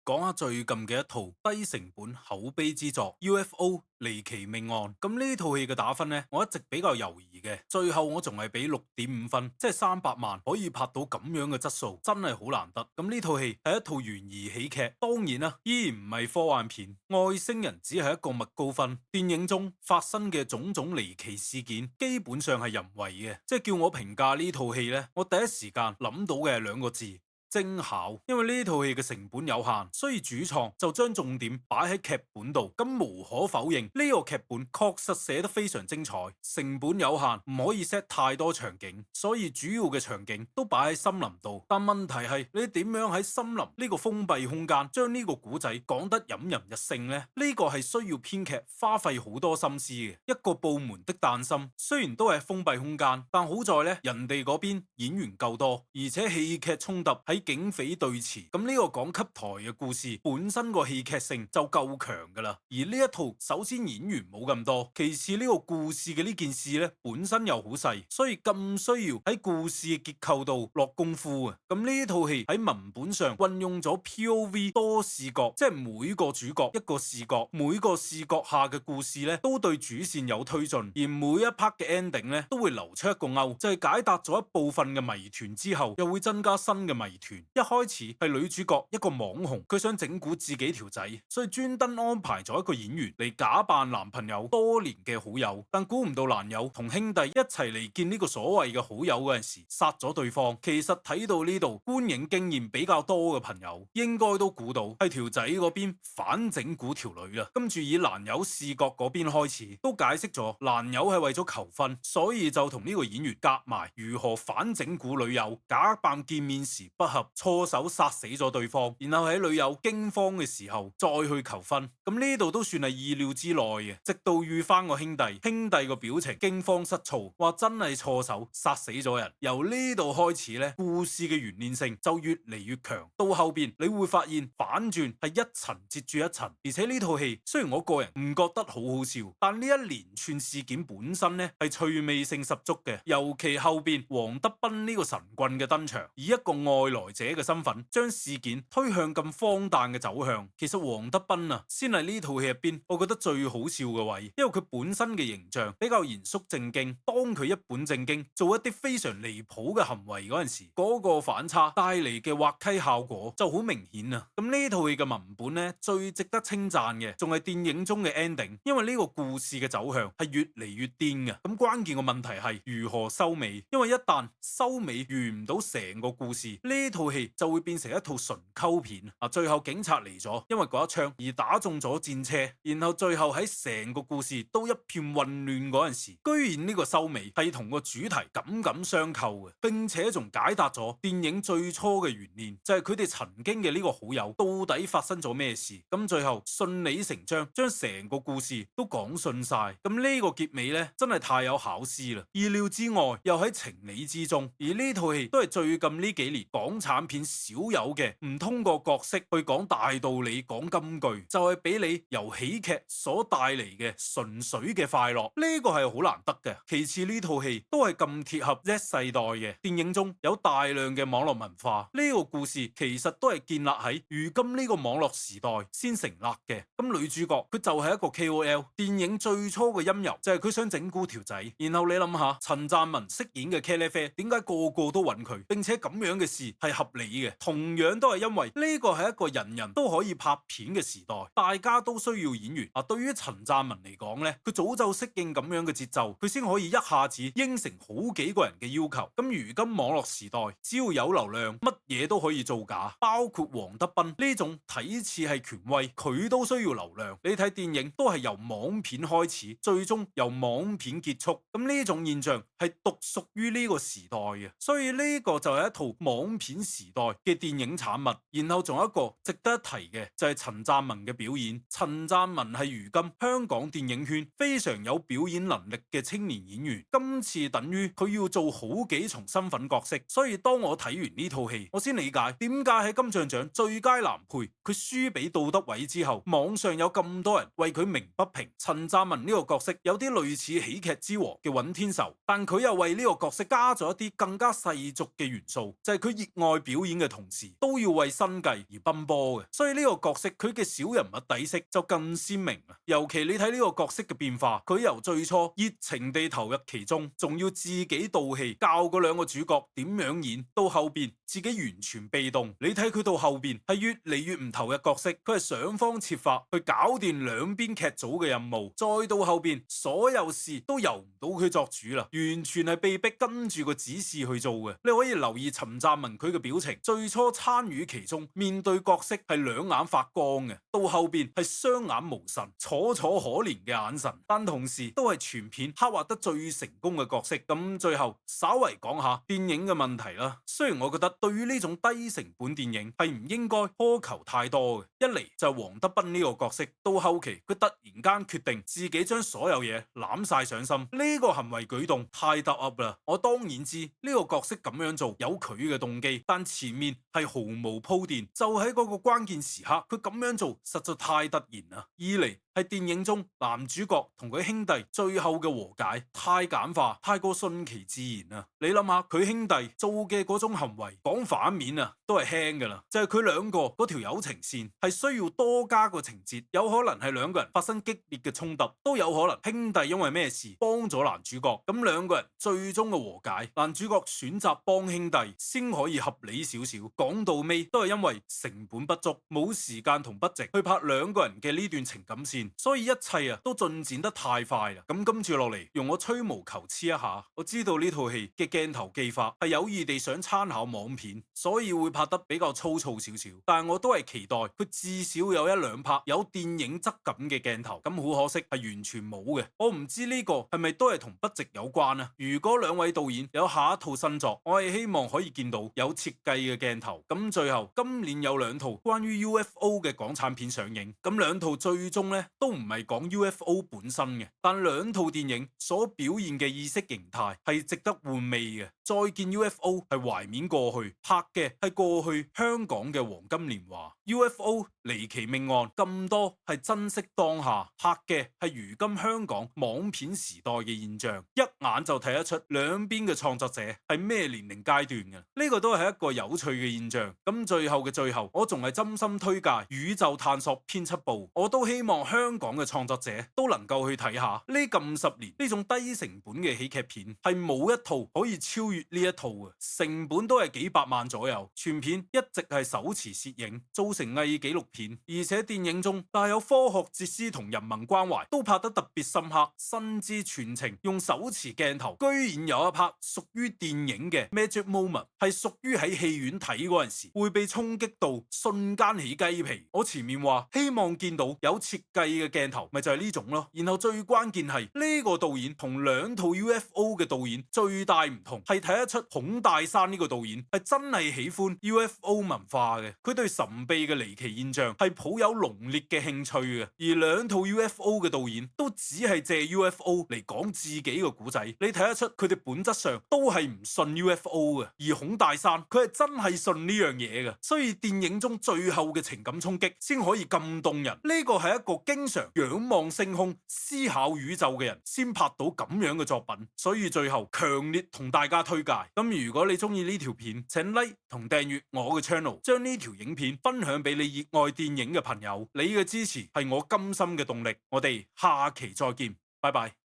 講下最近嘅一套低成本口碑之作《UFO 離奇命案》。咁呢套戲嘅打分呢，我一直比較猶豫嘅，最後我仲係俾6.5分，即係300萬可以拍到咁樣嘅質素，真係好難得。咁呢套戲係一套懸疑喜劇，當然啦，依然唔係科幻片。外星人只係一個麥高芬，電影中發生嘅種種離奇事件，基本上係人為嘅。即係叫我評價呢套戲呢，我第一時間諗到嘅係兩個字。精巧，因為呢套戲嘅成本有限，所以主創就將重點擺喺劇本度。咁無可否認，呢個劇本確實寫得非常精彩。成本有限，唔可以 set 太多場景，所以主要嘅場景都擺喺森林度。但問題係你點樣喺森林呢個封閉空間將呢個古仔講得引人入勝呢？呢個係需要編劇花費好多心思嘅。一個部門的誕生，雖然都係封閉空間，但好在呢，人哋嗰邊演員夠多，而且戲劇衝突喺警匪對峙，咁呢個講給台嘅故事本身個戲劇性就夠強噶啦。而呢一套首先演員冇咁多，其次呢個故事嘅呢件事呢本身又好細，所以咁需要喺故事嘅結構度落功夫啊。咁呢套戲喺文本上運用咗 POV 多視角，即係每個主角一個視角，每個視角下嘅故事呢都對主線有推進，而每一 part 嘅 ending 呢都會留出一個勾，就係解答咗一部分嘅謎團之後，又會增加新嘅謎團。一開始係女主角一個網紅，佢想整蠱自己條仔，所以專登安排咗一個演員嚟假扮男朋友多年嘅好友，但估唔到男友同兄弟一齊嚟見呢個所謂嘅好友嗰陣時，殺咗對方。其實睇到呢度，觀影經驗比較多嘅朋友應該都估到係條仔嗰邊反整蠱條女啦。跟住以男友視角嗰邊開始，都解釋咗男友係為咗求婚，所以就同呢個演員夾埋如何反整蠱女友，假扮見面時不合，錯手殺死咗對方，然後喺女友驚慌嘅時候再去求婚。咁呢度都算係意料之內嘅。直到遇翻個兄弟，兄弟個表情驚慌失措，話真係錯手殺死咗人。由呢度開始呢，故事嘅懸念性就越嚟越強。到後邊你會發現反轉係一層接住一層，而且呢套戲雖然我個人唔覺得好好笑，但呢一連串事件本身呢係趣味性十足嘅。尤其後邊黃德斌呢個神棍嘅登場，以一個外來者嘅身份將事件推向咁荒誕嘅走向。其實黃德斌啊，先係呢套戲入邊我覺得最好笑嘅位，因為佢本身嘅形象比較嚴肅正經，當佢一本正經做一啲非常離譜嘅行為嗰陣時，嗰個反差帶嚟嘅滑稽效果就好明顯啊。咁呢套戲嘅文本呢，最值得稱讚嘅仲係電影中嘅 ending，因為呢個故事嘅走向係越嚟越癲嘅。咁關鍵個問題係如何收尾，因為一旦收尾完唔到成個故事，呢套戲就會變成一套純溝片啊！最後警察嚟咗，因為嗰一槍而打中咗戰車，然後最後喺成個故事都一片混亂嗰陣時，居然呢個收尾係同個主題緊相扣嘅，並且仲解答咗電影最初嘅懸念，就係佢哋曾經嘅呢個好友到底發生咗咩事。咁最後順理成章將成個故事都講順晒。咁呢個結尾呢，真係太有巧思啦！意料之外，又喺情理之中。而呢套戲都係最近呢幾年港產片少有嘅，唔通過角色去講大道理、講金句，就係俾你由喜劇所帶嚟嘅純粹嘅快樂。呢個係好難得嘅。其次呢套戲都係咁貼合 Z 世代嘅，電影中有大量嘅網絡文化。呢個故事其實都係建立喺如今呢個網絡時代先成立嘅。咁女主角佢就係一個 KOL，電影最初嘅因由就係佢想整蠱條仔。然後你諗下，陳湛文飾演嘅茄喱啡點解個個都揾佢，並且咁樣嘅事係合理嘅？同樣都係因為呢個係一個人人都可以拍片嘅時代，大家都需要演員啊。對於陳湛文嚟講呢，佢早就適應咁樣嘅節奏，佢先可以一下子應承好幾個人嘅要求。咁如今網絡時代，只要有流量，乜嘢都可以造假，包括黃德斌呢種睇似係權威，佢都需要流量。你睇電影都係由網片開始，最終由網片結束。咁呢種現象係獨屬於呢個時代嘅，所以呢個就係一套網片時代嘅電影產物。然後仲有一個值得一提嘅就係陳湛文嘅表演。陳湛文係如今香港電影圈非常有表演能力嘅青年演員，今次等於佢要做好幾重身份角色。所以當我睇完呢套戲，我先理解點解喺金像獎最佳男配佢輸俾杜德偉之後，網上有咁多人為佢鳴不平。陳湛文呢個角色有啲類似喜劇之王嘅尹天仇，但佢又為呢個角色加咗一啲更加世俗嘅元素，就係佢熱愛表演嘅同時都要為生計而奔波嘅，所以呢個角色佢嘅小人物底色就更鮮明啊！尤其你睇呢個角色嘅變化，佢由最初熱情地投入其中，仲要自己導戲教嗰兩個主角點樣演，到後邊自己完全被動。你睇佢到後邊係越嚟越唔投入角色，佢係想方設法去搞掂兩邊劇組嘅任務，再到後邊所有事都由唔到佢作主啦，完全係被逼跟住個指示去做嘅。你可以留意陳湛文佢嘅表情，最初參與其中，面對角色係兩眼發光嘅，到後邊係雙眼無神、楚楚可憐嘅眼神，但同時都係全片刻畫得最成功嘅角色。咁最後稍為講下電影嘅問題啦。雖然我覺得對於呢種低成本電影係唔應該苛求太多嘅，一嚟就係黃德斌呢個角色，到後期佢突然間決定自己將所有嘢攬晒上心，呢個行為舉動太突兀啦。我當然知呢個角色咁樣做有佢嘅動機，但前面係毫無鋪墊，就喺嗰個關鍵時刻佢咁樣做實在太突然啦。二嚟係電影中男主角同佢兄弟最後嘅和解太簡化，太過順其自然啊！你諗下佢兄弟做嘅嗰種行為，講反面啊都係輕噶啦，就係佢兩個嗰條友情線係需要多加個情節，有可能係兩個人發生激烈嘅衝突，都有可能兄弟因為咩事幫咗男主角，咁兩個人最終嘅和解，男主角選擇幫兄弟先可以合理少少。講到尾都係因為成本不足，冇時間同筆值去拍兩個人嘅呢段情感線，所以一切都進展得太快啦。咁跟住落嚟，用我吹毛求疵一下，我知道呢套戲嘅鏡頭技法係有意地想參考網片，所以會拍得比較粗糙少少，但係我都係期待佢至少有一兩拍有電影質感嘅鏡頭。咁好可惜係完全冇嘅，我唔知呢個係咪都係同筆值有關啊？如果兩位導演有下一套新作，我係希望可以見到有設計嘅鏡頭。咁最後今年有兩套關於 UFO 嘅港產片上映，咁兩套最終都唔係講 UFO 本身嘅，但兩套電影所表現嘅意識形態係值得玩味嘅。再見 UFO 係懷緬過去，拍嘅係過去香港嘅黃金年華。UFO 離奇命案咁多係珍惜當下，拍嘅係如今香港網片時代嘅現象，一眼就睇得出兩邊嘅創作者係咩年齡階段嘅。呢個都係一個有趣嘅現象。咁最後嘅最後，我仲係真心推介宇宙探索編輯部，我都希望香港嘅創作者都能夠去睇下。呢近10年呢種低成本嘅喜劇片係冇一套可以超越呢一套嘅，成本都係幾百萬左右，全片一直係手持攝影，做成偽紀錄片，而且電影中帶有科學哲思同人文關懷，都拍得特別深刻，甚至全程用手持鏡頭，居然有一拍屬於電影嘅 magic moment， 係屬於喺戲院睇嗰陣時會被衝擊到瞬間起雞皮。我前面話希望見到有設計嘅鏡頭，咪就係呢種咯。然後最關鍵係呢個導演同兩套 UFO 嘅導演最大唔同，係睇得出孔大山呢個導演係真係喜歡 UFO 文化嘅，佢對神秘嘅離奇現象係抱有濃烈嘅興趣嘅。而兩套 UFO 嘅導演都只係借 UFO 嚟講自己嘅古仔，你睇得出佢哋本質上都係唔信 UFO 嘅。而孔大山佢係真係信呢樣嘢嘅，所以電影中最後嘅情感衝擊先可以咁動人。呢個係一個經常仰望星空、思考宇宙嘅人先拍到咁樣嘅作品，所以最後強烈同大家推介。咁如果你中意呢條片，請 like 同訂閱我嘅 channel， 將呢條影片分享俾你熱愛電影嘅朋友。你嘅支持係我甘心嘅動力。我哋下期再見，拜拜。